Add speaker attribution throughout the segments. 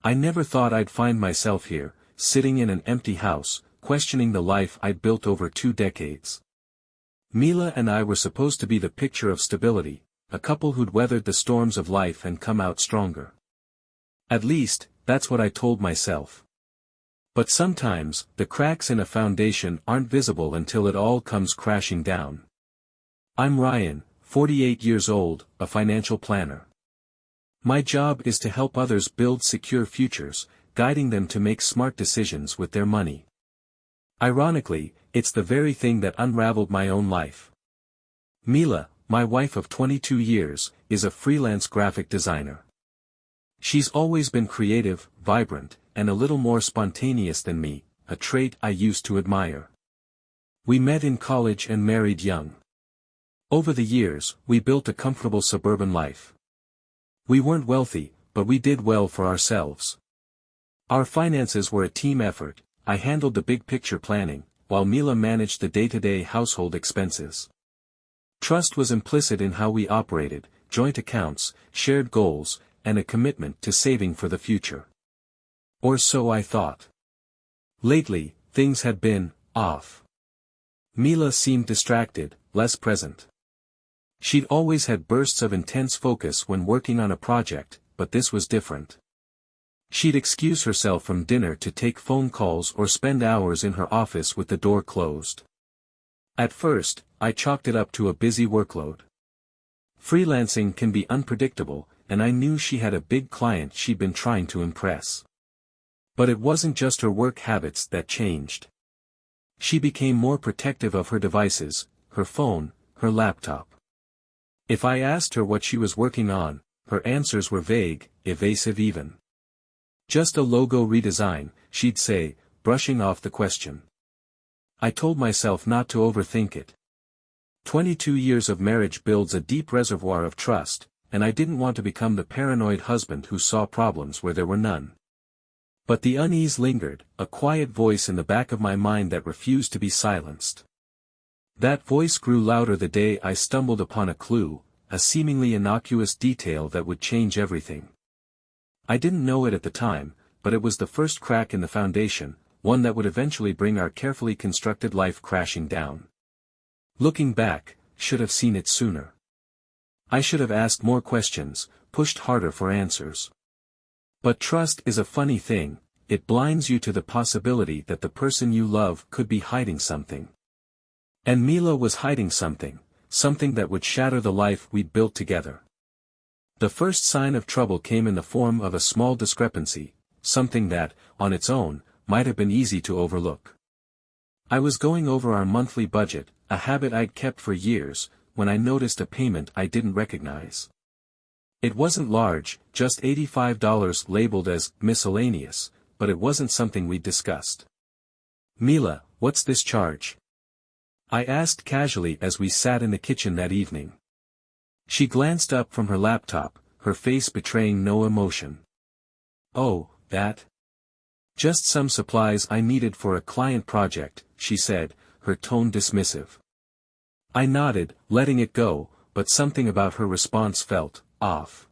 Speaker 1: I never thought I'd find myself here, sitting in an empty house, questioning the life I'd built over 2 decades. Mila and I were supposed to be the picture of stability, a couple who'd weathered the storms of life and come out stronger. At least, that's what I told myself. But sometimes, the cracks in a foundation aren't visible until it all comes crashing down. I'm Ryan, 48 years old, a financial planner. My job is to help others build secure futures, guiding them to make smart decisions with their money. Ironically, it's the very thing that unraveled my own life. Mila, my wife of 22 years, is a freelance graphic designer. She's always been creative, vibrant, and a little more spontaneous than me, a trait I used to admire. We met in college and married young. Over the years, we built a comfortable suburban life. We weren't wealthy, but we did well for ourselves. Our finances were a team effort. I handled the big picture planning, while Mila managed the day-to-day household expenses. Trust was implicit in how we operated, joint accounts, shared goals, and a commitment to saving for the future. Or so I thought. Lately, things had been off. Mila seemed distracted, less present. She'd always had bursts of intense focus when working on a project, but this was different. She'd excuse herself from dinner to take phone calls or spend hours in her office with the door closed. At first, I chalked it up to a busy workload. Freelancing can be unpredictable, and I knew she had a big client she'd been trying to impress. But it wasn't just her work habits that changed. She became more protective of her devices, her phone, her laptop. If I asked her what she was working on, her answers were vague, evasive even. Just a logo redesign, she'd say, brushing off the question. I told myself not to overthink it. 22 years of marriage builds a deep reservoir of trust, and I didn't want to become the paranoid husband who saw problems where there were none. But the unease lingered, a quiet voice in the back of my mind that refused to be silenced. That voice grew louder the day I stumbled upon a clue, a seemingly innocuous detail that would change everything. I didn't know it at the time, but it was the first crack in the foundation, one that would eventually bring our carefully constructed life crashing down. Looking back, should have seen it sooner. I should have asked more questions, pushed harder for answers. But trust is a funny thing, it blinds you to the possibility that the person you love could be hiding something. And Mila was hiding something that would shatter the life we'd built together. The first sign of trouble came in the form of a small discrepancy, something that, on its own, might have been easy to overlook. I was going over our monthly budget, a habit I'd kept for years, when I noticed a payment I didn't recognize. It wasn't large, just $85 labeled as miscellaneous, but it wasn't something we'd discussed. Mila, what's this charge? I asked casually as we sat in the kitchen that evening. She glanced up from her laptop, her face betraying no emotion. Oh, that? Just some supplies I needed for a client project, she said, her tone dismissive. I nodded, letting it go, but something about her response felt off.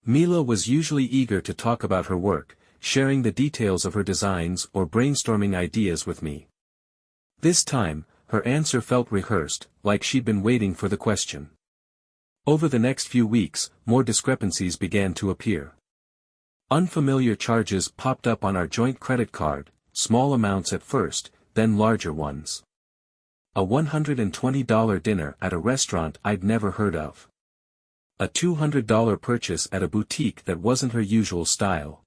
Speaker 1: Mila was usually eager to talk about her work, sharing the details of her designs or brainstorming ideas with me. This time, her answer felt rehearsed, like she'd been waiting for the question. Over the next few weeks, more discrepancies began to appear. Unfamiliar charges popped up on our joint credit card, small amounts at first, then larger ones. A $120 dinner at a restaurant I'd never heard of. A $200 purchase at a boutique that wasn't her usual style.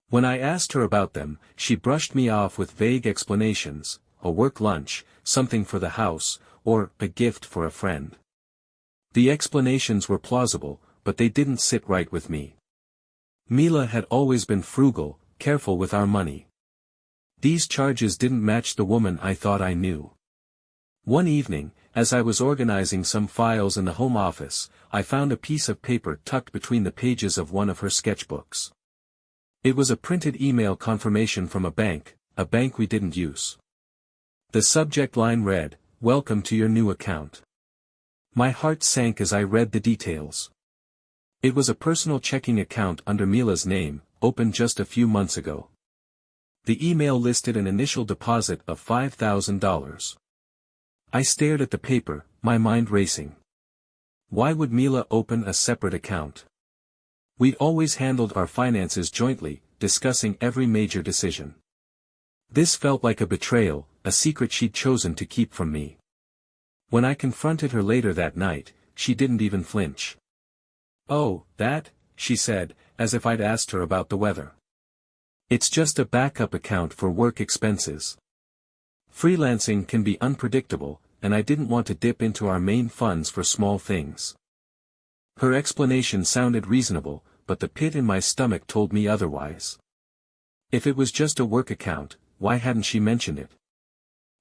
Speaker 1: When I asked her about them, she brushed me off with vague explanations, a work lunch, something for the house, or a gift for a friend. The explanations were plausible, but they didn't sit right with me. Mila had always been frugal, careful with our money. These charges didn't match the woman I thought I knew. One evening, as I was organizing some files in the home office, I found a piece of paper tucked between the pages of one of her sketchbooks. It was a printed email confirmation from a bank we didn't use. The subject line read, "Welcome to your new account." My heart sank as I read the details. It was a personal checking account under Mila's name, opened just a few months ago. The email listed an initial deposit of $5,000. I stared at the paper, my mind racing. Why would Mila open a separate account? We'd always handled our finances jointly, discussing every major decision. This felt like a betrayal, a secret she'd chosen to keep from me. When I confronted her later that night, she didn't even flinch. "Oh, that," she said, as if I'd asked her about the weather. "It's just a backup account for work expenses. Freelancing can be unpredictable, and I didn't want to dip into our main funds for small things." Her explanation sounded reasonable, but the pit in my stomach told me otherwise. If it was just a work account, why hadn't she mentioned it?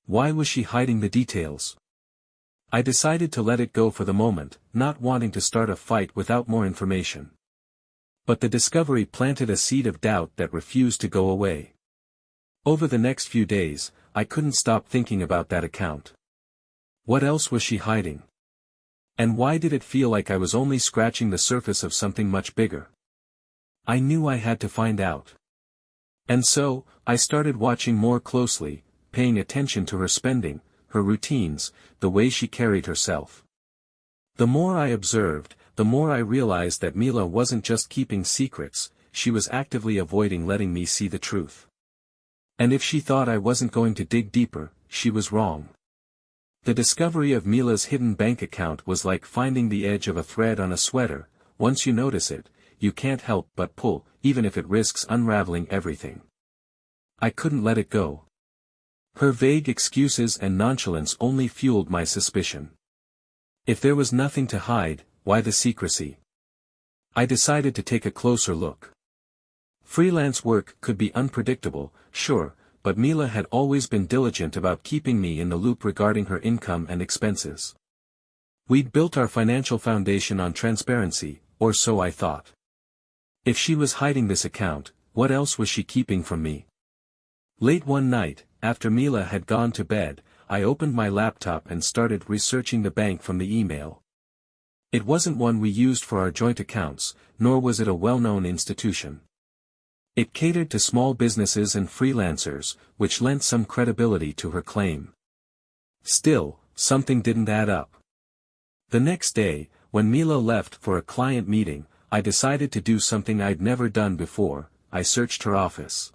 Speaker 1: Why was she hiding the details? I decided to let it go for the moment, not wanting to start a fight without more information. But the discovery planted a seed of doubt that refused to go away. Over the next few days, I couldn't stop thinking about that account. What else was she hiding? And why did it feel like I was only scratching the surface of something much bigger? I knew I had to find out. And so, I started watching more closely, paying attention to her spending, her routines, the way she carried herself. The more I observed, the more I realized that Mila wasn't just keeping secrets, she was actively avoiding letting me see the truth. And if she thought I wasn't going to dig deeper, she was wrong. The discovery of Mila's hidden bank account was like finding the edge of a thread on a sweater. Once you notice it, you can't help but pull, even if it risks unraveling everything. I couldn't let it go. Her vague excuses and nonchalance only fueled my suspicion. If there was nothing to hide, why the secrecy? I decided to take a closer look. Freelance work could be unpredictable, sure, but Mila had always been diligent about keeping me in the loop regarding her income and expenses. We'd built our financial foundation on transparency, or so I thought. If she was hiding this account, what else was she keeping from me? Late one night, after Mila had gone to bed, I opened my laptop and started researching the bank from the email. It wasn't one we used for our joint accounts, nor was it a well-known institution. It catered to small businesses and freelancers, which lent some credibility to her claim. Still, something didn't add up. The next day, when Mila left for a client meeting, I decided to do something I'd never done before. I searched her office.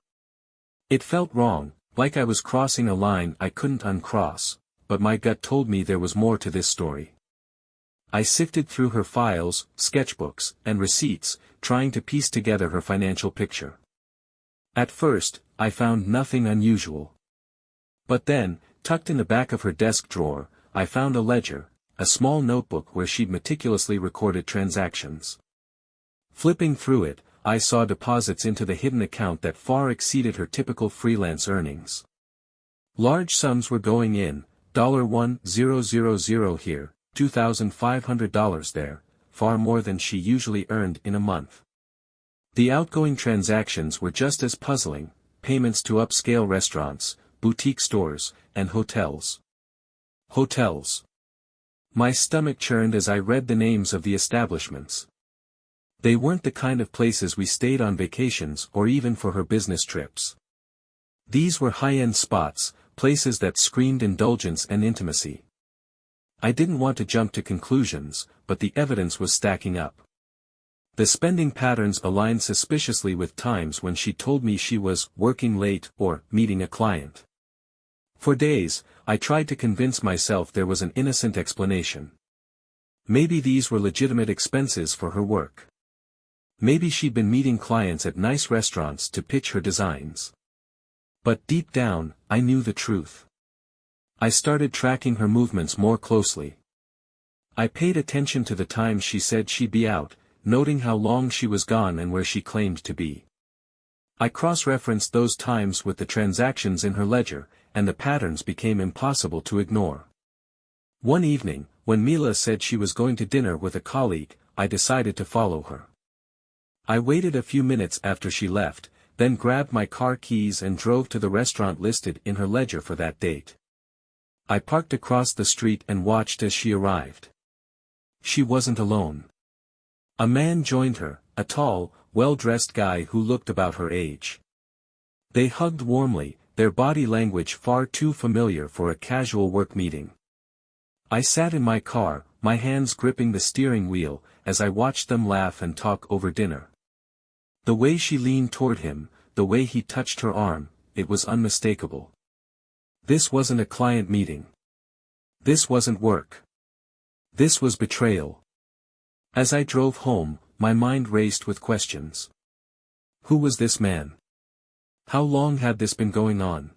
Speaker 1: It felt wrong, like I was crossing a line I couldn't uncross, but my gut told me there was more to this story. I sifted through her files, sketchbooks, and receipts, trying to piece together her financial picture. At first, I found nothing unusual. But then, tucked in the back of her desk drawer, I found a ledger, a small notebook where she'd meticulously recorded transactions. Flipping through it, I saw deposits into the hidden account that far exceeded her typical freelance earnings. Large sums were going in, $1,000 here, $2,500 there, far more than she usually earned in a month. The outgoing transactions were just as puzzling, payments to upscale restaurants, boutique stores, and hotels. Hotels. My stomach churned as I read the names of the establishments. They weren't the kind of places we stayed on vacations or even for her business trips. These were high-end spots, places that screamed indulgence and intimacy. I didn't want to jump to conclusions, but the evidence was stacking up. The spending patterns aligned suspiciously with times when she told me she was working late or meeting a client. For days, I tried to convince myself there was an innocent explanation. Maybe these were legitimate expenses for her work. Maybe she'd been meeting clients at nice restaurants to pitch her designs. But deep down, I knew the truth. I started tracking her movements more closely. I paid attention to the times she said she'd be out, noting how long she was gone and where she claimed to be. I cross-referenced those times with the transactions in her ledger, and the patterns became impossible to ignore. One evening, when Mila said she was going to dinner with a colleague, I decided to follow her. I waited a few minutes after she left, then grabbed my car keys and drove to the restaurant listed in her ledger for that date. I parked across the street and watched as she arrived. She wasn't alone. A man joined her, a tall, well-dressed guy who looked about her age. They hugged warmly, their body language far too familiar for a casual work meeting. I sat in my car, my hands gripping the steering wheel, as I watched them laugh and talk over dinner. The way she leaned toward him, the way he touched her arm, it was unmistakable. This wasn't a client meeting. This wasn't work. This was betrayal. As I drove home, my mind raced with questions. Who was this man? How long had this been going on?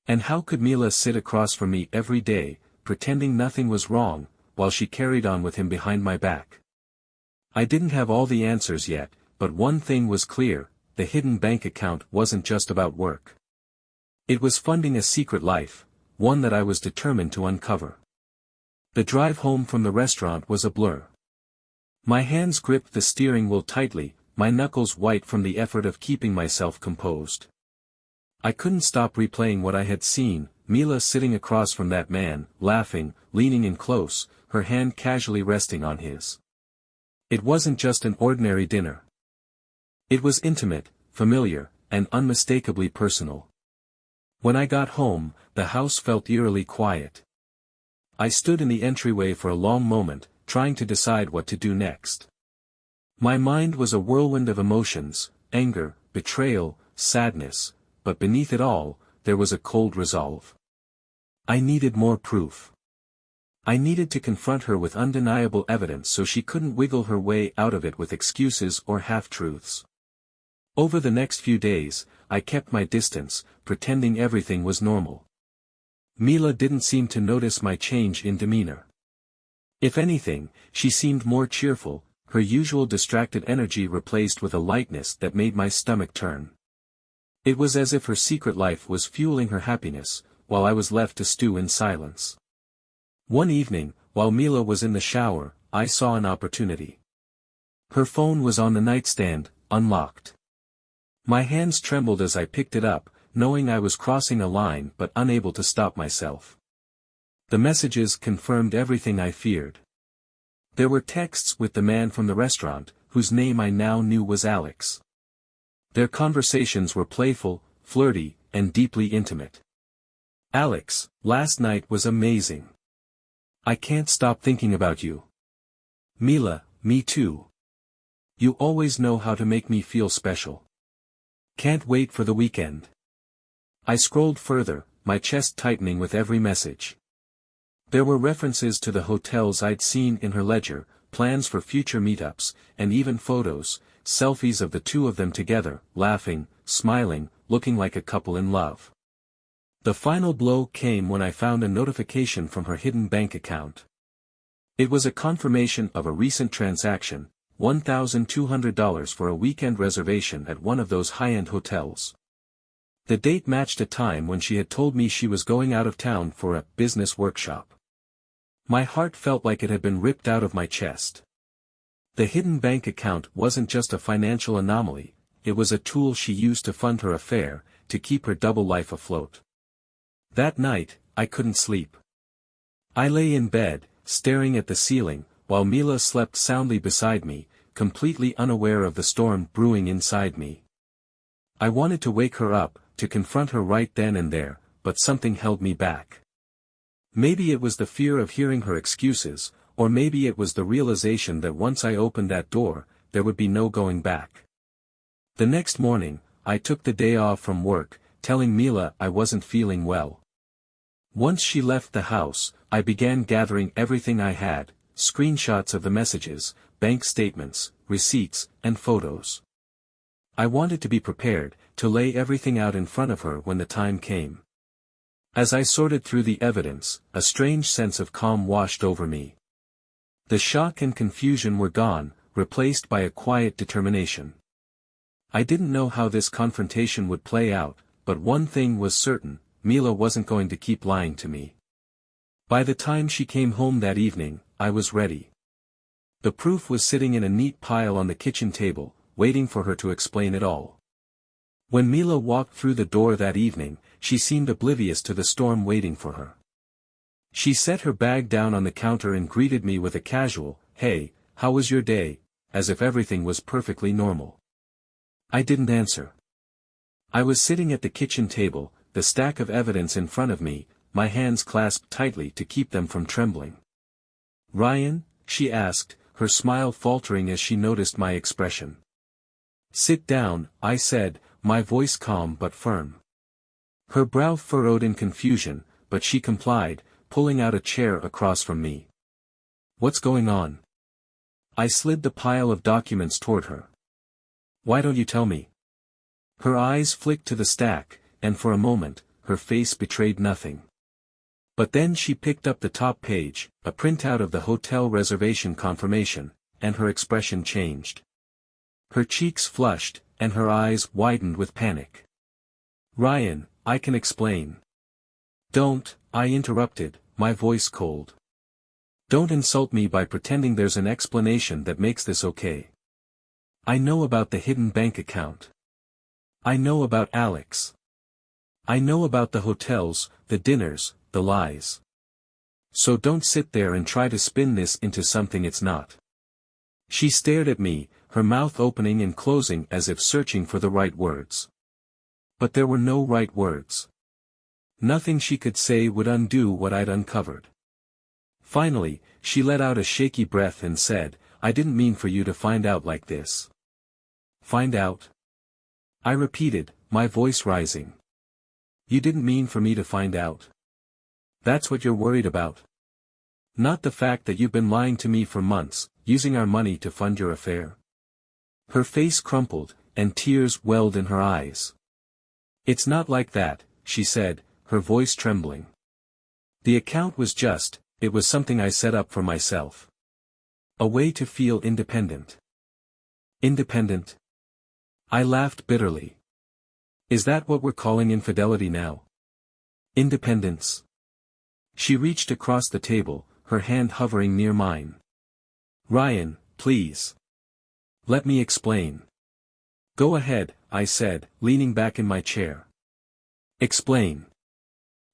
Speaker 1: And how could Mila sit across from me every day, pretending nothing was wrong, while she carried on with him behind my back? I didn't have all the answers yet, but one thing was clear, the hidden bank account wasn't just about work. It was funding a secret life, one that I was determined to uncover. The drive home from the restaurant was a blur. My hands gripped the steering wheel tightly, my knuckles white from the effort of keeping myself composed. I couldn't stop replaying what I had seen, Mila sitting across from that man, laughing, leaning in close, her hand casually resting on his. It wasn't just an ordinary dinner. It was intimate, familiar, and unmistakably personal. When I got home, the house felt eerily quiet. I stood in the entryway for a long moment, trying to decide what to do next. My mind was a whirlwind of emotions, anger, betrayal, sadness, but beneath it all, there was a cold resolve. I needed more proof. I needed to confront her with undeniable evidence so she couldn't wiggle her way out of it with excuses or half-truths. Over the next few days, I kept my distance, pretending everything was normal. Mila didn't seem to notice my change in demeanor. If anything, she seemed more cheerful, her usual distracted energy replaced with a lightness that made my stomach turn. It was as if her secret life was fueling her happiness, while I was left to stew in silence. One evening, while Mila was in the shower, I saw an opportunity. Her phone was on the nightstand, unlocked. My hands trembled as I picked it up, knowing I was crossing a line but unable to stop myself. The messages confirmed everything I feared. There were texts with the man from the restaurant, whose name I now knew was Alex. Their conversations were playful, flirty, and deeply intimate. Alex, last night was amazing. I can't stop thinking about you. Mila, me too. You always know how to make me feel special. Can't wait for the weekend. I scrolled further, my chest tightening with every message. There were references to the hotels I'd seen in her ledger, plans for future meetups, and even photos, selfies of the two of them together, laughing, smiling, looking like a couple in love. The final blow came when I found a notification from her hidden bank account. It was a confirmation of a recent transaction, $1,200 for a weekend reservation at one of those high-end hotels. The date matched a time when she had told me she was going out of town for a business workshop. My heart felt like it had been ripped out of my chest. The hidden bank account wasn't just a financial anomaly, it was a tool she used to fund her affair, to keep her double life afloat. That night, I couldn't sleep. I lay in bed, staring at the ceiling, while Mila slept soundly beside me, completely unaware of the storm brewing inside me. I wanted to wake her up, to confront her right then and there, but something held me back. Maybe it was the fear of hearing her excuses, or maybe it was the realization that once I opened that door, there would be no going back. The next morning, I took the day off from work, telling Mila I wasn't feeling well. Once she left the house, I began gathering everything I had, screenshots of the messages, bank statements, receipts, and photos. I wanted to be prepared, to lay everything out in front of her when the time came. As I sorted through the evidence, a strange sense of calm washed over me. The shock and confusion were gone, replaced by a quiet determination. I didn't know how this confrontation would play out, but one thing was certain, Mila wasn't going to keep lying to me. By the time she came home that evening, I was ready. The proof was sitting in a neat pile on the kitchen table, waiting for her to explain it all. When Mila walked through the door that evening, she seemed oblivious to the storm waiting for her. She set her bag down on the counter and greeted me with a casual, "Hey, how was your day?" as if everything was perfectly normal. I didn't answer. I was sitting at the kitchen table, the stack of evidence in front of me, my hands clasped tightly to keep them from trembling. "Ryan?" she asked, her smile faltering as she noticed my expression. "Sit down," I said, my voice calm but firm. Her brow furrowed in confusion, but she complied, pulling out a chair across from me. "What's going on?" I slid the pile of documents toward her. "Why don't you tell me?" Her eyes flicked to the stack, and for a moment, her face betrayed nothing. But then she picked up the top page, a printout of the hotel reservation confirmation, and her expression changed. Her cheeks flushed, and her eyes widened with panic. "Ryan, I can explain." "Don't," I interrupted, my voice cold. "Don't insult me by pretending there's an explanation that makes this okay. I know about the hidden bank account. I know about Alex. I know about the hotels, the dinners, the lies. So don't sit there and try to spin this into something it's not." She stared at me, her mouth opening and closing as if searching for the right words. But there were no right words. Nothing she could say would undo what I'd uncovered. Finally, she let out a shaky breath and said, "I didn't mean for you to find out like this." "Find out?" I repeated, my voice rising. "You didn't mean for me to find out? That's what you're worried about? Not the fact that you've been lying to me for months, using our money to fund your affair?" Her face crumpled, and tears welled in her eyes. "It's not like that," she said, her voice trembling. "The account was it was something I set up for myself. A way to feel independent." "Independent?" I laughed bitterly. "Is that what we're calling infidelity now? Independence?" She reached across the table, her hand hovering near mine. "Ryan, please. Let me explain." "Go ahead," I said, leaning back in my chair. "Explain.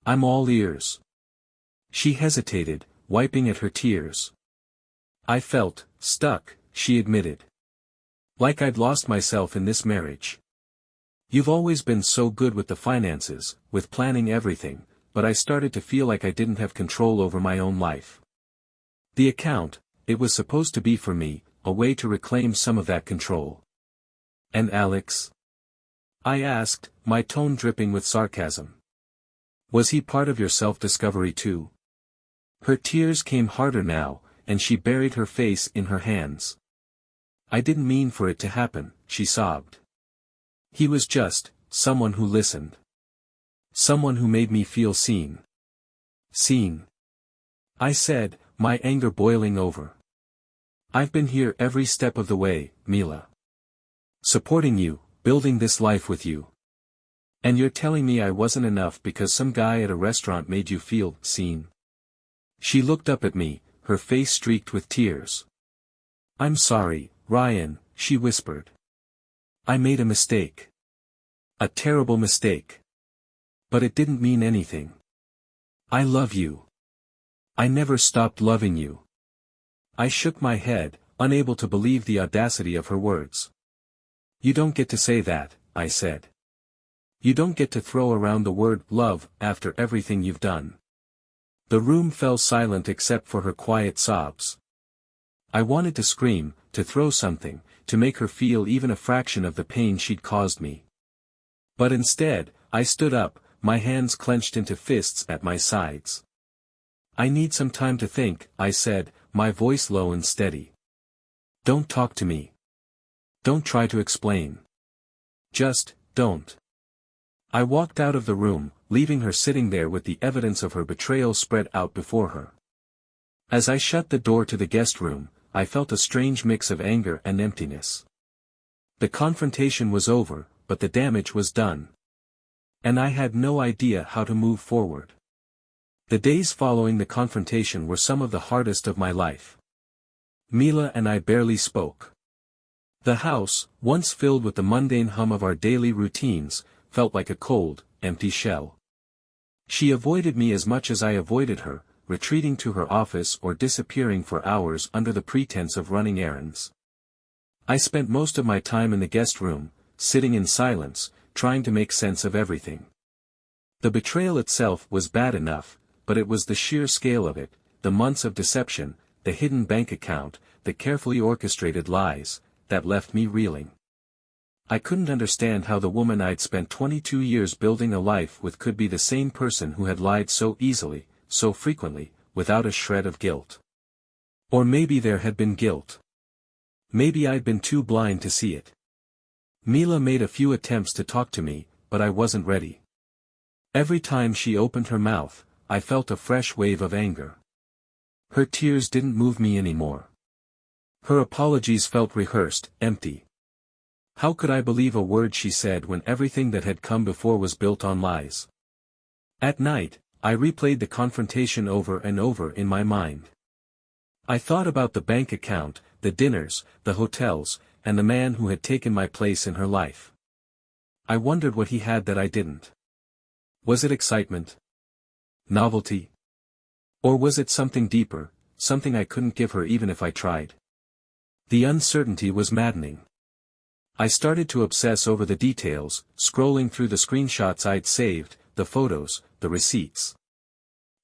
Speaker 1: I'm all ears." She hesitated, wiping at her tears. "I felt stuck," she admitted. "Like I'd lost myself in this marriage. You've always been so good with the finances, with planning everything, but I started to feel like I didn't have control over my own life. The account, it was supposed to be for me, a way to reclaim some of that control." "And Alex?" I asked, my tone dripping with sarcasm. "Was he part of your self-discovery too?" Her tears came harder now, and she buried her face in her hands. "I didn't mean for it to happen," she sobbed. "He was just someone who listened. Someone who made me feel seen." "Seen?" I said, my anger boiling over. "I've been here every step of the way, Mila. Supporting you, building this life with you. And you're telling me I wasn't enough because some guy at a restaurant made you feel seen?" She looked up at me, her face streaked with tears. "I'm sorry, Ryan," she whispered. "I made a mistake. A terrible mistake. But it didn't mean anything. I love you. I never stopped loving you." I shook my head, unable to believe the audacity of her words. "You don't get to say that," I said. "You don't get to throw around the word love after everything you've done." The room fell silent except for her quiet sobs. I wanted to scream, to throw something, to make her feel even a fraction of the pain she'd caused me. But instead, I stood up, my hands clenched into fists at my sides. "I need some time to think," I said, my voice low and steady. "Don't talk to me. Don't try to explain. Just, don't." I walked out of the room, leaving her sitting there with the evidence of her betrayal spread out before her. As I shut the door to the guest room, I felt a strange mix of anger and emptiness. The confrontation was over, but the damage was done. And I had no idea how to move forward. The days following the confrontation were some of the hardest of my life. Mila and I barely spoke. The house, once filled with the mundane hum of our daily routines, felt like a cold, empty shell. She avoided me as much as I avoided her, retreating to her office or disappearing for hours under the pretense of running errands. I spent most of my time in the guest room, sitting in silence, trying to make sense of everything. The betrayal itself was bad enough, but it was the sheer scale of it, the months of deception, the hidden bank account, the carefully orchestrated lies, that left me reeling. I couldn't understand how the woman I'd spent 22 years building a life with could be the same person who had lied so easily, so frequently, without a shred of guilt. Or maybe there had been guilt. Maybe I'd been too blind to see it. Mila made a few attempts to talk to me, but I wasn't ready. Every time she opened her mouth, I felt a fresh wave of anger. Her tears didn't move me anymore. Her apologies felt rehearsed, empty. How could I believe a word she said when everything that had come before was built on lies? At night, I replayed the confrontation over and over in my mind. I thought about the bank account, the dinners, the hotels, and the man who had taken my place in her life. I wondered what he had that I didn't. Was it excitement? Novelty? Or was it something deeper, something I couldn't give her even if I tried? The uncertainty was maddening. I started to obsess over the details, scrolling through the screenshots I'd saved, the photos, the receipts.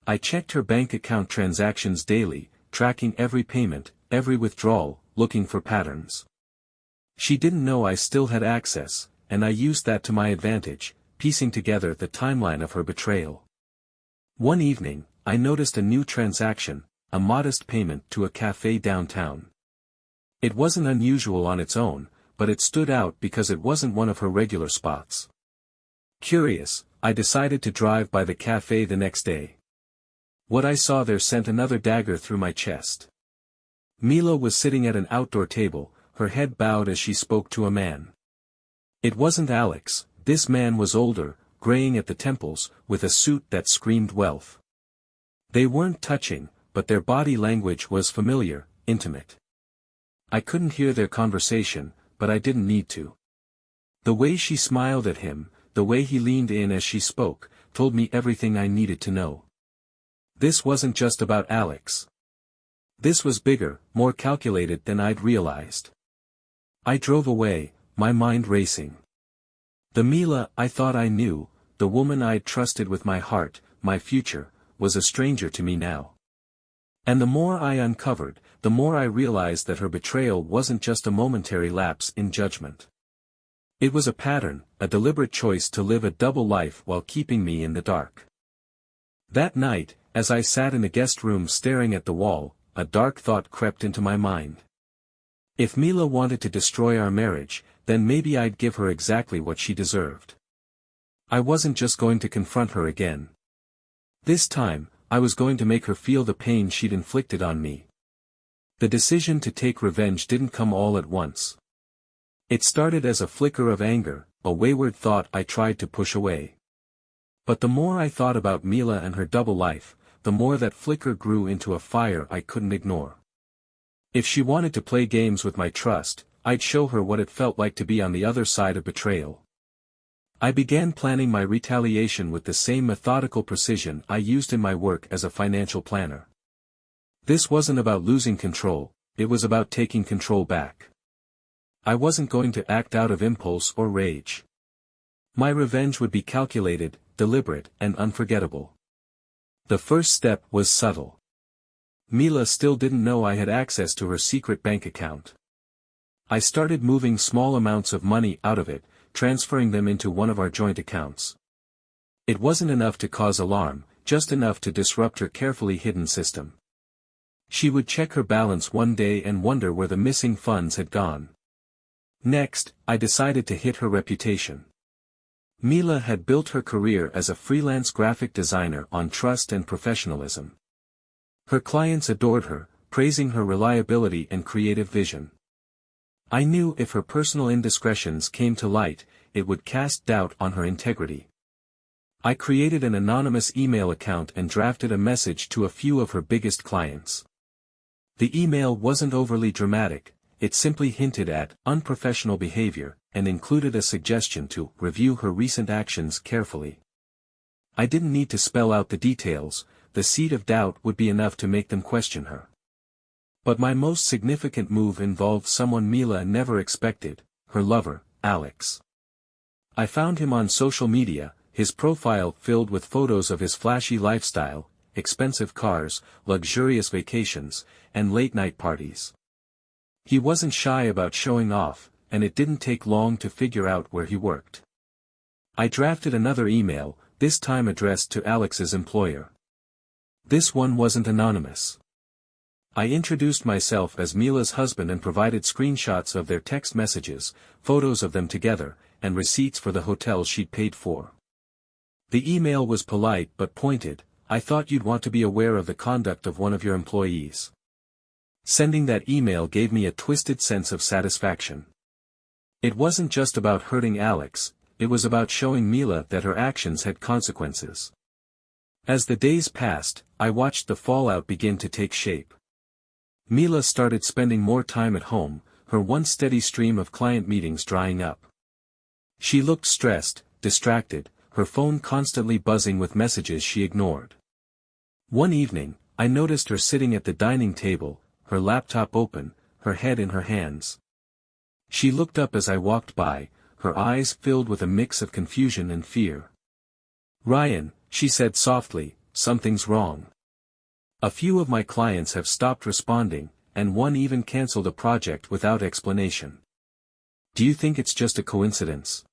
Speaker 1: I checked her bank account transactions daily, tracking every payment, every withdrawal, looking for patterns. She didn't know I still had access, and I used that to my advantage, piecing together the timeline of her betrayal. One evening, I noticed a new transaction, a modest payment to a cafe downtown. It wasn't unusual on its own, but it stood out because it wasn't one of her regular spots. Curious, I decided to drive by the cafe the next day. What I saw there sent another dagger through my chest. Mila was sitting at an outdoor table, her head bowed as she spoke to a man. It wasn't Alex, this man was older, graying at the temples, with a suit that screamed wealth. They weren't touching, but their body language was familiar, intimate. I couldn't hear their conversation, but I didn't need to. The way she smiled at him, the way he leaned in as she spoke, told me everything I needed to know. This wasn't just about Alex. This was bigger, more calculated than I'd realized. I drove away, my mind racing. The Mila I thought I knew, the woman I'd trusted with my heart, my future, was a stranger to me now. And the more I uncovered, the more I realized that her betrayal wasn't just a momentary lapse in judgment. It was a pattern, a deliberate choice to live a double life while keeping me in the dark. That night, as I sat in the guest room staring at the wall, a dark thought crept into my mind. If Mila wanted to destroy our marriage, then maybe I'd give her exactly what she deserved. I wasn't just going to confront her again. This time, I was going to make her feel the pain she'd inflicted on me. The decision to take revenge didn't come all at once. It started as a flicker of anger, a wayward thought I tried to push away. But the more I thought about Mila and her double life, the more that flicker grew into a fire I couldn't ignore. If she wanted to play games with my trust, I'd show her what it felt like to be on the other side of betrayal. I began planning my retaliation with the same methodical precision I used in my work as a financial planner. This wasn't about losing control, it was about taking control back. I wasn't going to act out of impulse or rage. My revenge would be calculated, deliberate, and unforgettable. The first step was subtle. Mila still didn't know I had access to her secret bank account. I started moving small amounts of money out of it, transferring them into one of our joint accounts. It wasn't enough to cause alarm, just enough to disrupt her carefully hidden system. She would check her balance one day and wonder where the missing funds had gone. Next, I decided to hit her reputation. Mila had built her career as a freelance graphic designer on trust and professionalism. Her clients adored her, praising her reliability and creative vision. I knew if her personal indiscretions came to light, it would cast doubt on her integrity. I created an anonymous email account and drafted a message to a few of her biggest clients. The email wasn't overly dramatic, it simply hinted at unprofessional behavior, and included a suggestion to review her recent actions carefully. I didn't need to spell out the details, the seed of doubt would be enough to make them question her. But my most significant move involved someone Mila never expected, her lover, Alex. I found him on social media, his profile filled with photos of his flashy lifestyle, expensive cars, luxurious vacations, and late-night parties. He wasn't shy about showing off, and it didn't take long to figure out where he worked. I drafted another email, this time addressed to Alex's employer. This one wasn't anonymous. I introduced myself as Mila's husband and provided screenshots of their text messages, photos of them together, and receipts for the hotels she'd paid for. The email was polite but pointed. I thought you'd want to be aware of the conduct of one of your employees. Sending that email gave me a twisted sense of satisfaction. It wasn't just about hurting Alex, it was about showing Mila that her actions had consequences. As the days passed, I watched the fallout begin to take shape. Mila started spending more time at home, her once steady stream of client meetings drying up. She looked stressed, distracted, her phone constantly buzzing with messages she ignored. One evening, I noticed her sitting at the dining table, her laptop open, her head in her hands. She looked up as I walked by, her eyes filled with a mix of confusion and fear. "Ryan," she said softly, "something's wrong. A few of my clients have stopped responding, and one even canceled a project without explanation. Do you think it's just a coincidence?"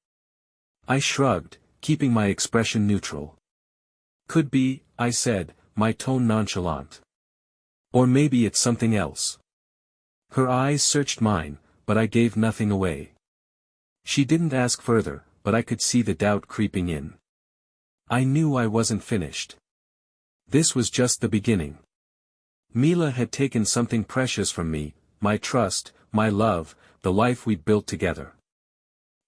Speaker 1: I shrugged, keeping my expression neutral. "Could be," I said, my tone nonchalant. "Or maybe it's something else." Her eyes searched mine, but I gave nothing away. She didn't ask further, but I could see the doubt creeping in. I knew I wasn't finished. This was just the beginning. Mila had taken something precious from me, my trust, my love, the life we'd built together.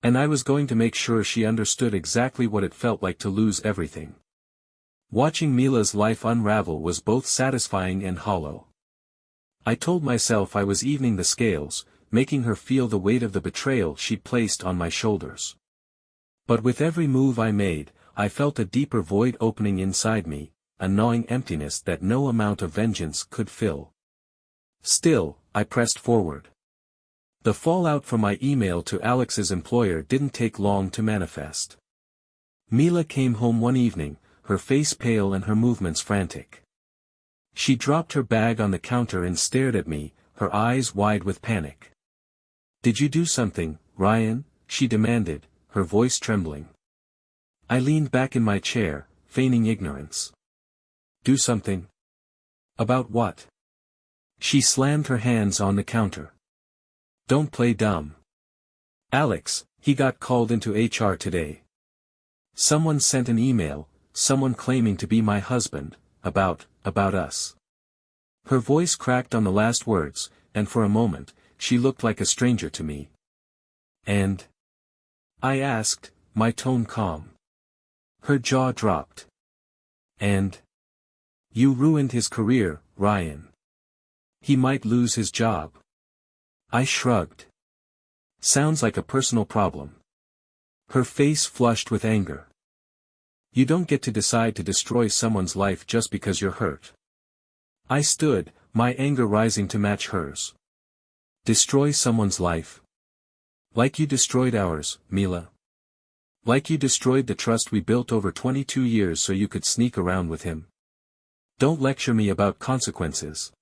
Speaker 1: And I was going to make sure she understood exactly what it felt like to lose everything. Watching Mila's life unravel was both satisfying and hollow. I told myself I was evening the scales, making her feel the weight of the betrayal she'd placed on my shoulders. But with every move I made, I felt a deeper void opening inside me, a gnawing emptiness that no amount of vengeance could fill. Still, I pressed forward. The fallout from my email to Alex's employer didn't take long to manifest. Mila came home one evening, her face pale and her movements frantic. She dropped her bag on the counter and stared at me, her eyes wide with panic. "Did you do something, Ryan?" she demanded, her voice trembling. I leaned back in my chair, feigning ignorance. "Do something? About what?" She slammed her hands on the counter. "Don't play dumb. Alex, he got called into HR today. Someone sent an email, someone claiming to be my husband, about us." Her voice cracked on the last words, and for a moment, she looked like a stranger to me. "And?" I asked, my tone calm. Her jaw dropped. "And? You ruined his career, Ryan. He might lose his job." I shrugged. "Sounds like a personal problem." Her face flushed with anger. "You don't get to decide to destroy someone's life just because you're hurt." I stood, my anger rising to match hers. "Destroy someone's life? Like you destroyed ours, Mila. Like you destroyed the trust we built over 22 years so you could sneak around with him. Don't lecture me about consequences.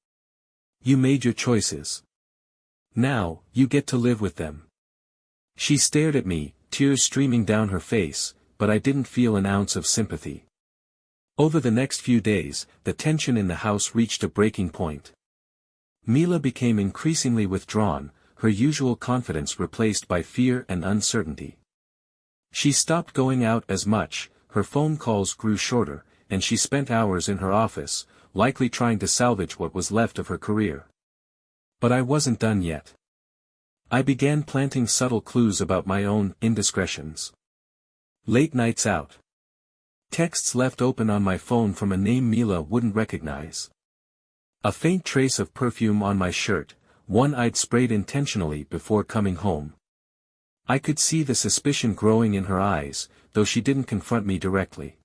Speaker 1: You made your choices. Now, you get to live with them." She stared at me, tears streaming down her face, but I didn't feel an ounce of sympathy. Over the next few days, the tension in the house reached a breaking point. Mila became increasingly withdrawn, her usual confidence replaced by fear and uncertainty. She stopped going out as much, her phone calls grew shorter, and she spent hours in her office, likely trying to salvage what was left of her career. But I wasn't done yet. I began planting subtle clues about my own indiscretions. Late nights out. Texts left open on my phone from a name Mila wouldn't recognize. A faint trace of perfume on my shirt, one I'd sprayed intentionally before coming home. I could see the suspicion growing in her eyes, though she didn't confront me directly.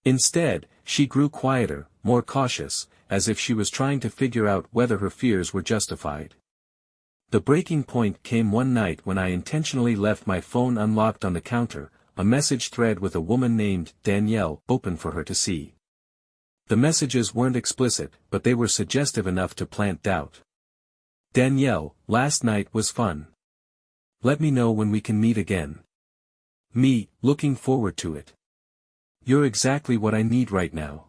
Speaker 1: Instead, she grew quieter, more cautious, as if she was trying to figure out whether her fears were justified. The breaking point came one night when I intentionally left my phone unlocked on the counter, a message thread with a woman named Danielle open for her to see. The messages weren't explicit, but they were suggestive enough to plant doubt. Danielle, last night was fun. Let me know when we can meet again. Me, looking forward to it. You're exactly what I need right now.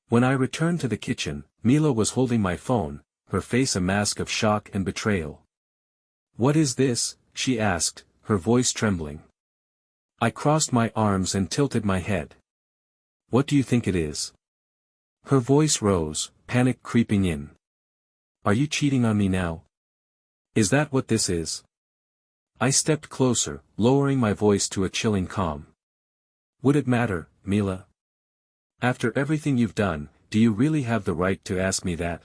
Speaker 1: When I returned to the kitchen, Mila was holding my phone, her face a mask of shock and betrayal. What is this? She asked, her voice trembling. I crossed my arms and tilted my head. What do you think it is? Her voice rose, panic creeping in. Are you cheating on me now? Is that what this is? I stepped closer, lowering my voice to a chilling calm. Would it matter, Mila? After everything you've done, do you really have the right to ask me that?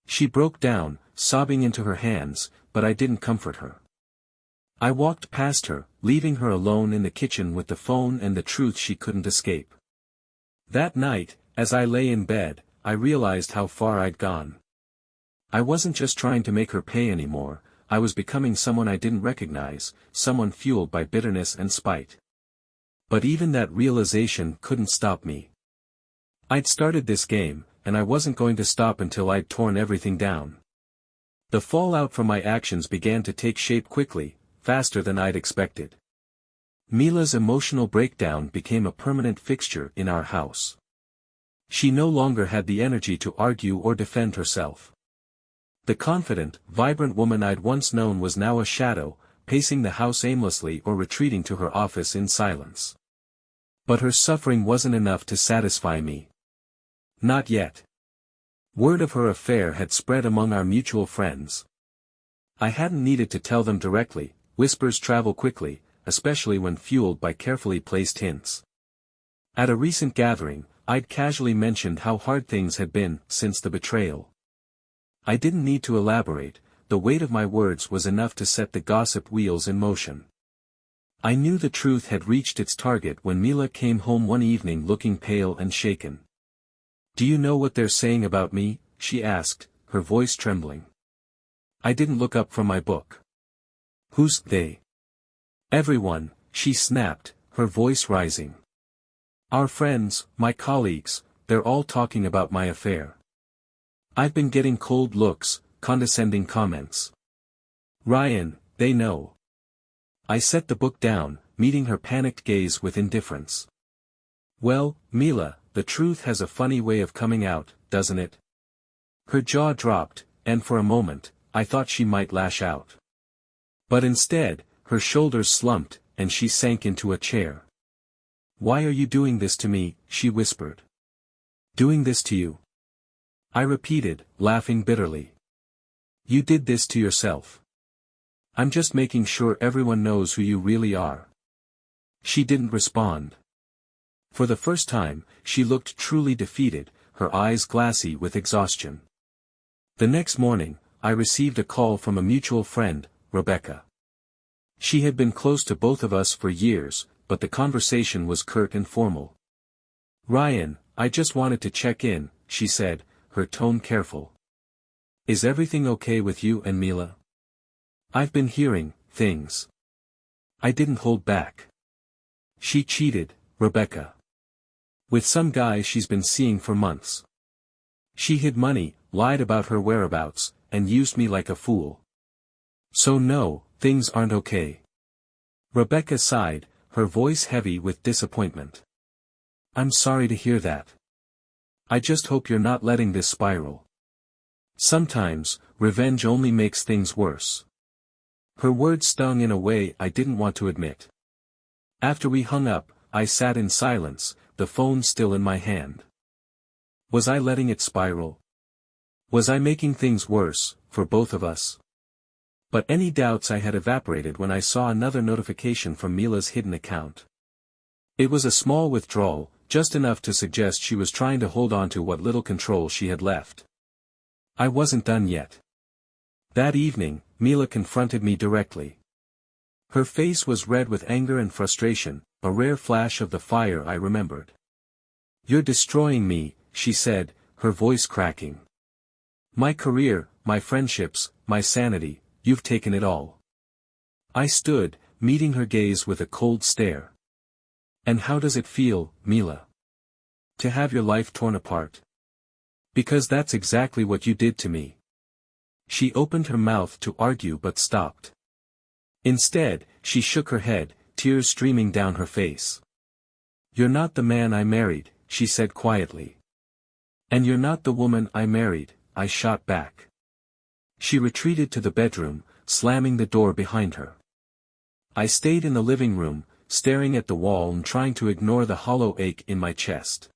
Speaker 1: She broke down, sobbing into her hands, but I didn't comfort her. I walked past her, leaving her alone in the kitchen with the phone and the truth she couldn't escape. That night, as I lay in bed, I realized how far I'd gone. I wasn't just trying to make her pay anymore, I was becoming someone I didn't recognize, someone fueled by bitterness and spite. But even that realization couldn't stop me. I'd started this game, and I wasn't going to stop until I'd torn everything down. The fallout from my actions began to take shape quickly, faster than I'd expected. Mila's emotional breakdown became a permanent fixture in our house. She no longer had the energy to argue or defend herself. The confident, vibrant woman I'd once known was now a shadow, pacing the house aimlessly or retreating to her office in silence. But her suffering wasn't enough to satisfy me. Not yet. Word of her affair had spread among our mutual friends. I hadn't needed to tell them directly, whispers travel quickly, especially when fueled by carefully placed hints. At a recent gathering, I'd casually mentioned how hard things had been since the betrayal. I didn't need to elaborate, the weight of my words was enough to set the gossip wheels in motion. I knew the truth had reached its target when Mila came home one evening looking pale and shaken. Do you know what they're saying about me? She asked, her voice trembling. I didn't look up from my book. Who's they? Everyone, she snapped, her voice rising. Our friends, my colleagues, they're all talking about my affair. I've been getting cold looks, condescending comments. Ryan, they know. I set the book down, meeting her panicked gaze with indifference. Well, Mila, the truth has a funny way of coming out, doesn't it? Her jaw dropped, and for a moment, I thought she might lash out. But instead, her shoulders slumped, and she sank into a chair. Why are you doing this to me? She whispered. Doing this to you? I repeated, laughing bitterly. You did this to yourself. I'm just making sure everyone knows who you really are. She didn't respond. For the first time, she looked truly defeated, her eyes glassy with exhaustion. The next morning, I received a call from a mutual friend, Rebecca. She had been close to both of us for years, but the conversation was curt and formal. Ryan, I just wanted to check in, she said, her tone careful. Is everything okay with you and Mila? I've been hearing things. I didn't hold back. She cheated, Rebecca. With some guy she's been seeing for months. She hid money, lied about her whereabouts, and used me like a fool. So no, things aren't okay. Rebecca sighed, her voice heavy with disappointment. I'm sorry to hear that. I just hope you're not letting this spiral. Sometimes, revenge only makes things worse. Her words stung in a way I didn't want to admit. After we hung up, I sat in silence, the phone still in my hand. Was I letting it spiral? Was I making things worse, for both of us? But any doubts I had evaporated when I saw another notification from Mila's hidden account. It was a small withdrawal, just enough to suggest she was trying to hold on to what little control she had left. I wasn't done yet. That evening, Mila confronted me directly. Her face was red with anger and frustration, a rare flash of the fire I remembered. You're destroying me, she said, her voice cracking. My career, my friendships, my sanity, you've taken it all. I stood, meeting her gaze with a cold stare. And how does it feel, Mila? To have your life torn apart? Because that's exactly what you did to me. She opened her mouth to argue but stopped. Instead, she shook her head, tears streaming down her face. You're not the man I married, she said quietly. And you're not the woman I married, I shot back. She retreated to the bedroom, slamming the door behind her. I stayed in the living room, staring at the wall and trying to ignore the hollow ache in my chest.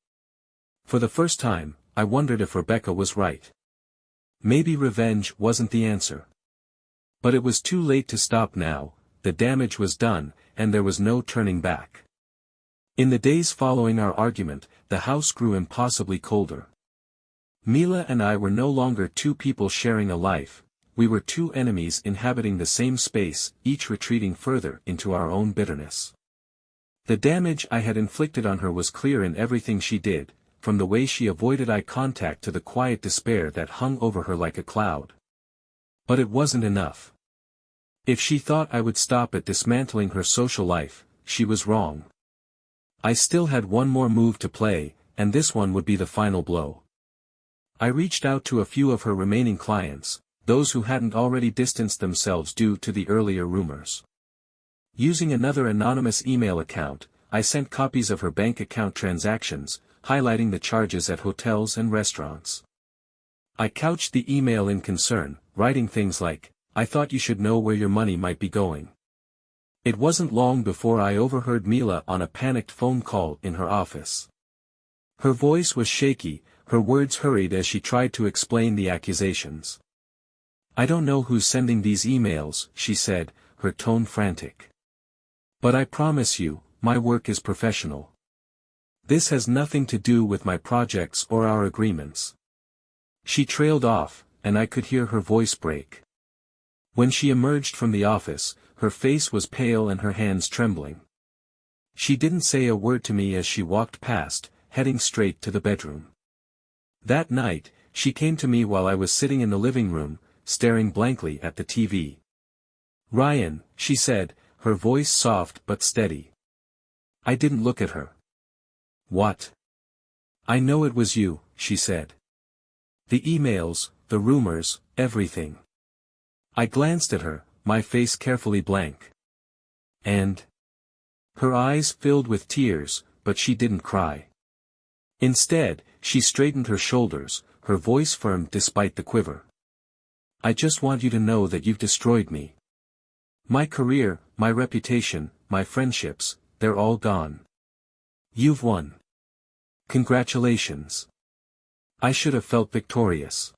Speaker 1: For the first time, I wondered if Rebecca was right. Maybe revenge wasn't the answer. But it was too late to stop now, the damage was done, and there was no turning back. In the days following our argument, the house grew impossibly colder. Mila and I were no longer two people sharing a life, we were two enemies inhabiting the same space, each retreating further into our own bitterness. The damage I had inflicted on her was clear in everything she did, from the way she avoided eye contact to the quiet despair that hung over her like a cloud. But it wasn't enough. If she thought I would stop at dismantling her social life, she was wrong. I still had one more move to play, and this one would be the final blow. I reached out to a few of her remaining clients, those who hadn't already distanced themselves due to the earlier rumors. Using another anonymous email account, I sent copies of her bank account transactions, highlighting the charges at hotels and restaurants. I couched the email in concern, writing things like, I thought you should know where your money might be going. It wasn't long before I overheard Mila on a panicked phone call in her office. Her voice was shaky, her words hurried as she tried to explain the accusations. I don't know who's sending these emails, she said, her tone frantic. But I promise you, my work is professional. This has nothing to do with my projects or our agreements. She trailed off, and I could hear her voice break. When she emerged from the office, her face was pale and her hands trembling. She didn't say a word to me as she walked past, heading straight to the bedroom. That night, she came to me while I was sitting in the living room, staring blankly at the TV. Ryan, she said, her voice soft but steady. I didn't look at her. What? I know it was you, she said. The emails, the rumors, everything. I glanced at her, my face carefully blank. And? Her eyes filled with tears, but she didn't cry. Instead, she straightened her shoulders, her voice firm despite the quiver. I just want you to know that you've destroyed me. My career, my reputation, my friendships, they're all gone. You've won. Congratulations. I should have felt victorious.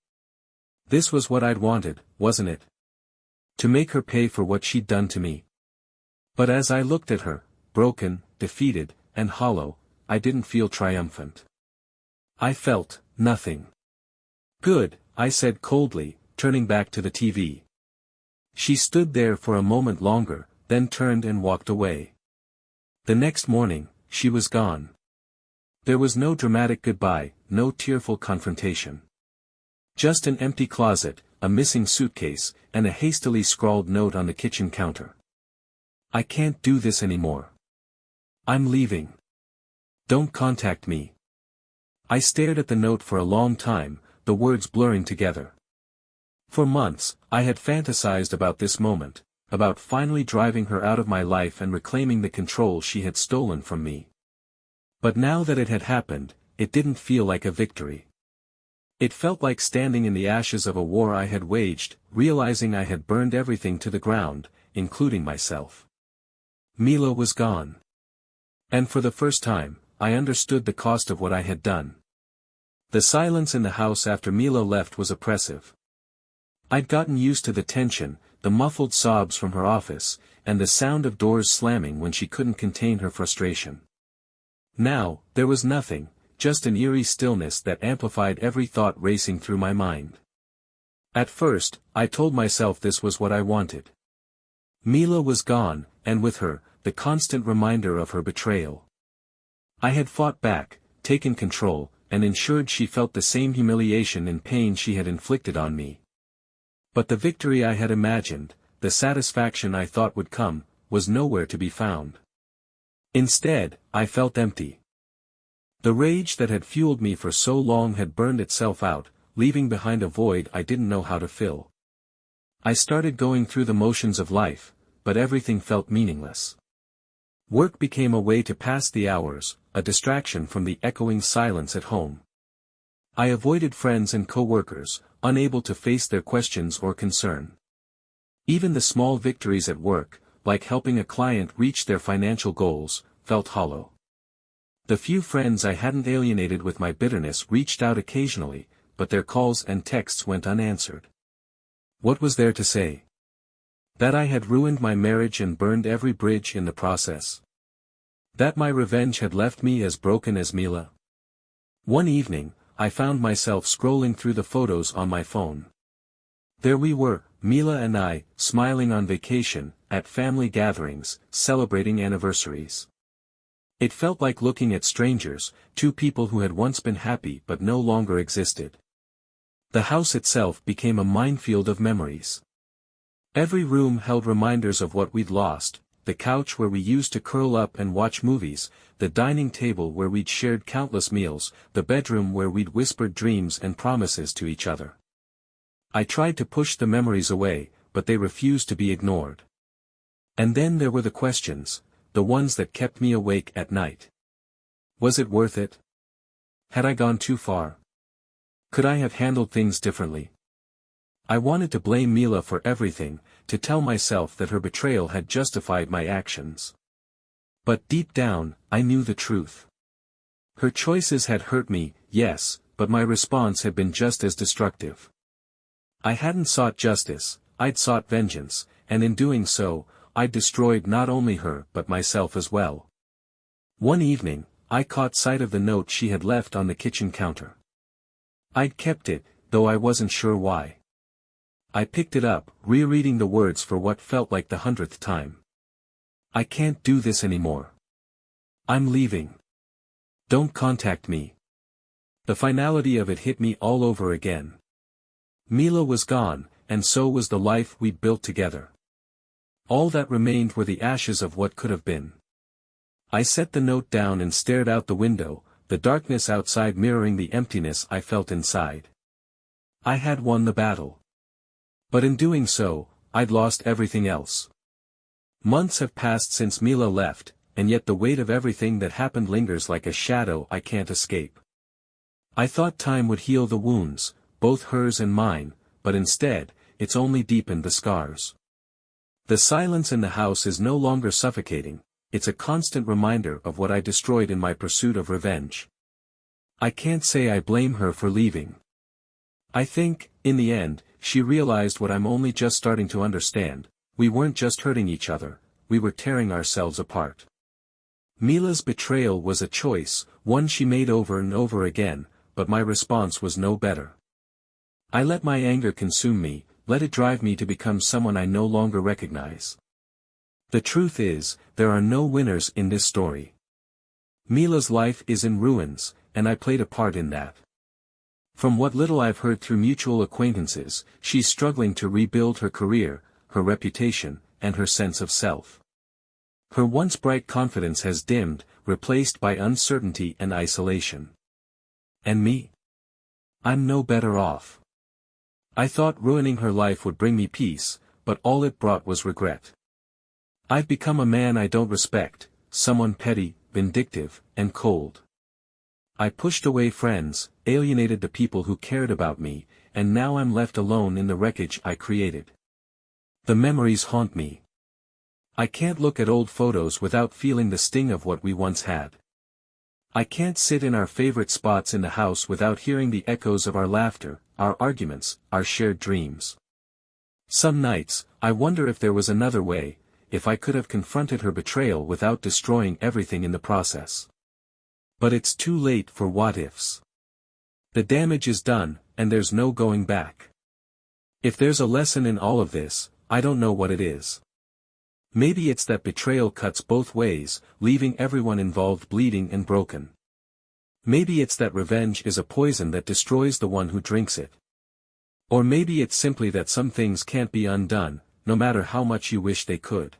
Speaker 1: This was what I'd wanted, wasn't it? To make her pay for what she'd done to me. But as I looked at her, broken, defeated, and hollow, I didn't feel triumphant. I felt nothing. Good, I said coldly, turning back to the TV. She stood there for a moment longer, then turned and walked away. The next morning, she was gone. There was no dramatic goodbye, no tearful confrontation. Just an empty closet, a missing suitcase, and a hastily scrawled note on the kitchen counter. I can't do this anymore. I'm leaving. Don't contact me. I stared at the note for a long time, the words blurring together. For months, I had fantasized about this moment, about finally driving her out of my life and reclaiming the control she had stolen from me. But now that it had happened, it didn't feel like a victory. It felt like standing in the ashes of a war I had waged, realizing I had burned everything to the ground, including myself. Mila was gone. And for the first time, I understood the cost of what I had done. The silence in the house after Mila left was oppressive. I'd gotten used to the tension, the muffled sobs from her office, and the sound of doors slamming when she couldn't contain her frustration. Now, there was nothing, just an eerie stillness that amplified every thought racing through my mind. At first, I told myself this was what I wanted. Mila was gone, and with her, the constant reminder of her betrayal. I had fought back, taken control, and ensured she felt the same humiliation and pain she had inflicted on me. But the victory I had imagined, the satisfaction I thought would come, was nowhere to be found. Instead, I felt empty. The rage that had fueled me for so long had burned itself out, leaving behind a void I didn't know how to fill. I started going through the motions of life, but everything felt meaningless. Work became a way to pass the hours, a distraction from the echoing silence at home. I avoided friends and co-workers, unable to face their questions or concern. Even the small victories at work, like helping a client reach their financial goals, felt hollow. The few friends I hadn't alienated with my bitterness reached out occasionally, but their calls and texts went unanswered. What was there to say? That I had ruined my marriage and burned every bridge in the process? That my revenge had left me as broken as Mila? One evening, I found myself scrolling through the photos on my phone. There we were, Mila and I, smiling on vacation, at family gatherings, celebrating anniversaries. It felt like looking at strangers, two people who had once been happy but no longer existed. The house itself became a minefield of memories. Every room held reminders of what we'd lost, the couch where we used to curl up and watch movies, the dining table where we'd shared countless meals, the bedroom where we'd whispered dreams and promises to each other. I tried to push the memories away, but they refused to be ignored. And then there were the questions, the ones that kept me awake at night. Was it worth it? Had I gone too far? Could I have handled things differently? I wanted to blame Mila for everything, to tell myself that her betrayal had justified my actions. But deep down, I knew the truth. Her choices had hurt me, yes, but my response had been just as destructive. I hadn't sought justice, I'd sought vengeance, and in doing so, I'd destroyed not only her but myself as well. One evening, I caught sight of the note she had left on the kitchen counter. I'd kept it, though I wasn't sure why. I picked it up, rereading the words for what felt like the 100th time. I can't do this anymore. I'm leaving. Don't contact me. The finality of it hit me all over again. Mila was gone, and so was the life we'd built together. All that remained were the ashes of what could have been. I set the note down and stared out the window, the darkness outside mirroring the emptiness I felt inside. I had won the battle. But in doing so, I'd lost everything else. Months have passed since Mila left, and yet the weight of everything that happened lingers like a shadow I can't escape. I thought time would heal the wounds, both hers and mine, but instead, it's only deepened the scars. The silence in the house is no longer suffocating, it's a constant reminder of what I destroyed in my pursuit of revenge. I can't say I blame her for leaving. I think, in the end, she realized what I'm only just starting to understand: we weren't just hurting each other, we were tearing ourselves apart. Mila's betrayal was a choice, one she made over and over again, but my response was no better. I let my anger consume me, let it drive me to become someone I no longer recognize. The truth is, there are no winners in this story. Mila's life is in ruins, and I played a part in that. From what little I've heard through mutual acquaintances, she's struggling to rebuild her career, her reputation, and her sense of self. Her once bright confidence has dimmed, replaced by uncertainty and isolation. And me? I'm no better off. I thought ruining her life would bring me peace, but all it brought was regret. I've become a man I don't respect, someone petty, vindictive, and cold. I pushed away friends, alienated the people who cared about me, and now I'm left alone in the wreckage I created. The memories haunt me. I can't look at old photos without feeling the sting of what we once had. I can't sit in our favorite spots in the house without hearing the echoes of our laughter, our arguments, our shared dreams. Some nights, I wonder if there was another way, if I could have confronted her betrayal without destroying everything in the process. But it's too late for what-ifs. The damage is done, and there's no going back. If there's a lesson in all of this, I don't know what it is. Maybe it's that betrayal cuts both ways, leaving everyone involved bleeding and broken. Maybe it's that revenge is a poison that destroys the one who drinks it. Or maybe it's simply that some things can't be undone, no matter how much you wish they could.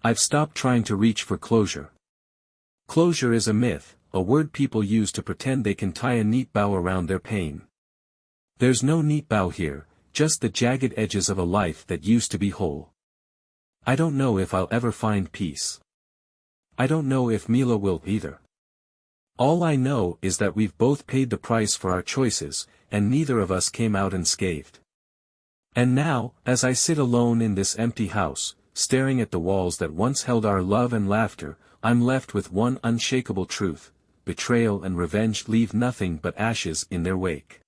Speaker 1: I've stopped trying to reach for closure. Closure is a myth, a word people use to pretend they can tie a neat bow around their pain. There's no neat bow here, just the jagged edges of a life that used to be whole. I don't know if I'll ever find peace. I don't know if Mila will either. All I know is that we've both paid the price for our choices, and neither of us came out unscathed. And now, as I sit alone in this empty house, staring at the walls that once held our love and laughter, I'm left with one unshakable truth: betrayal and revenge leave nothing but ashes in their wake.